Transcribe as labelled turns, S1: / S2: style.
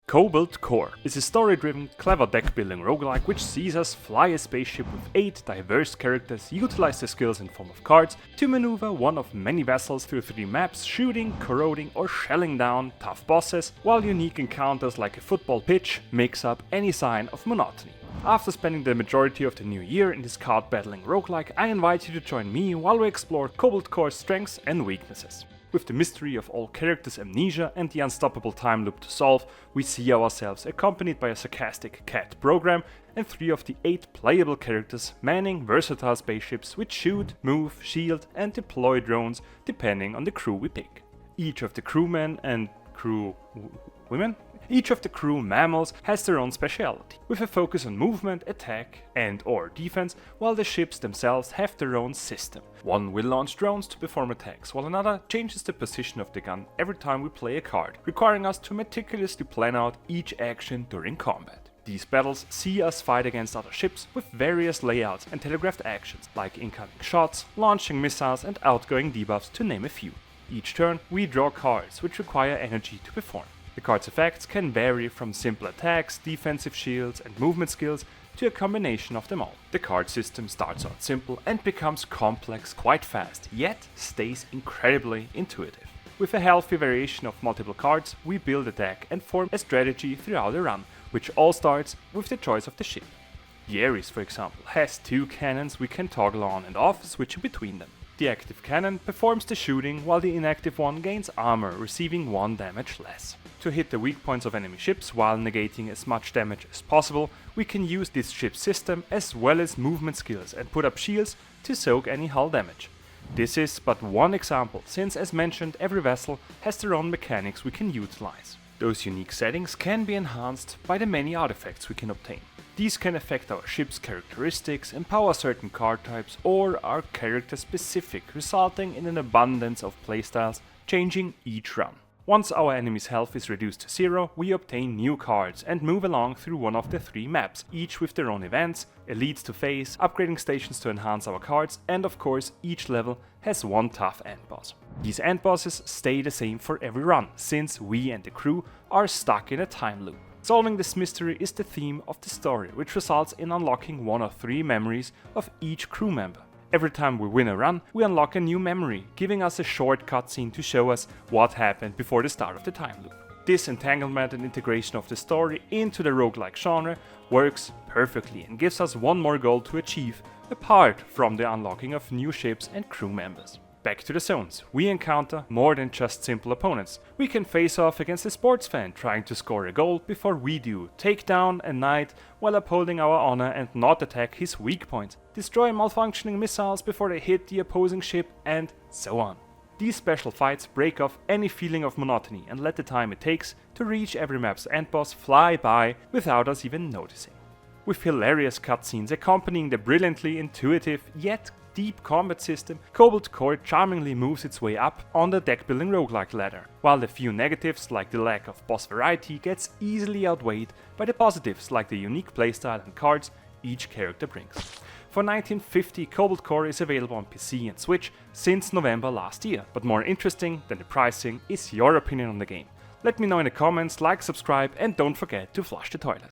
S1: Cobalt Core is a story-driven, clever deck-building roguelike which sees us fly a spaceship with 8 diverse characters, utilize their skills in form of cards to maneuver one of many vessels through 3 maps, shooting, corroding or shelling down tough bosses, while unique encounters like a football pitch mix up any sign of monotony. After spending the majority of the new year in this card battling roguelike, I invite you to join me while we explore Cobalt Core's strengths and weaknesses. With the mystery of all characters' amnesia and the unstoppable time loop to solve, we see ourselves accompanied by a sarcastic cat program and 3 of the 8 playable characters manning versatile spaceships which shoot, move, shield and deploy drones depending on the crew we pick. Each of the crewmen and Each of the crew mammals has their own speciality, with a focus on movement, attack and/or defense, while the ships themselves have their own system. One will launch drones to perform attacks, while another changes the position of the gun every time we play a card, requiring us to meticulously plan out each action during combat. These battles see us fight against other ships with various layouts and telegraphed actions, like incoming shots, launching missiles and outgoing debuffs to name a few. Each turn we draw cards which require energy to perform. The card's effects can vary from simple attacks, defensive shields and movement skills to a combination of them all. The card system starts out simple and becomes complex quite fast, yet stays incredibly intuitive. With a healthy variation of multiple cards, we build a deck and form a strategy throughout a run, which all starts with the choice of the ship. The Ares, for example, has 2 cannons we can toggle on and off, switching between them. The active cannon performs the shooting, while the inactive one gains armor, receiving 1 damage less. To hit the weak points of enemy ships while negating as much damage as possible, we can use this ship system as well as movement skills and put up shields to soak any hull damage. This is but one example, since as mentioned every vessel has their own mechanics we can utilize. Those unique settings can be enhanced by the many artifacts we can obtain. These can affect our ship's characteristics, empower certain card types, or are character specific, resulting in an abundance of playstyles changing each run. Once our enemy's health is reduced to 0, we obtain new cards and move along through one of the 3 maps, each with their own events, elites to face, upgrading stations to enhance our cards, and of course each level has one tough end boss. These end bosses stay the same for every run, since we and the crew are stuck in a time loop. Solving this mystery is the theme of the story, which results in unlocking 1 or 3 memories of each crew member. Every time we win a run, we unlock a new memory, giving us a short cutscene to show us what happened before the start of the time loop. This entanglement and integration of the story into the roguelike genre works perfectly and gives us one more goal to achieve, apart from the unlocking of new ships and crew members. Back to the zones, we encounter more than just simple opponents. We can face off against a sports fan trying to score a goal before we do, take down a knight while upholding our honor and not attack his weak point, destroy malfunctioning missiles before they hit the opposing ship, and so on. These special fights break off any feeling of monotony and let the time it takes to reach every map's end boss fly by without us even noticing. With hilarious cutscenes accompanying the brilliantly intuitive yet deep combat system, Cobalt Core charmingly moves its way up on the deck-building roguelike ladder, while the few negatives like the lack of boss variety gets easily outweighed by the positives like the unique playstyle and cards each character brings. For $19.50, Cobalt Core is available on PC and Switch since November last year, but more interesting than the pricing is your opinion on the game. Let me know in the comments, like, subscribe and don't forget to flush the toilet.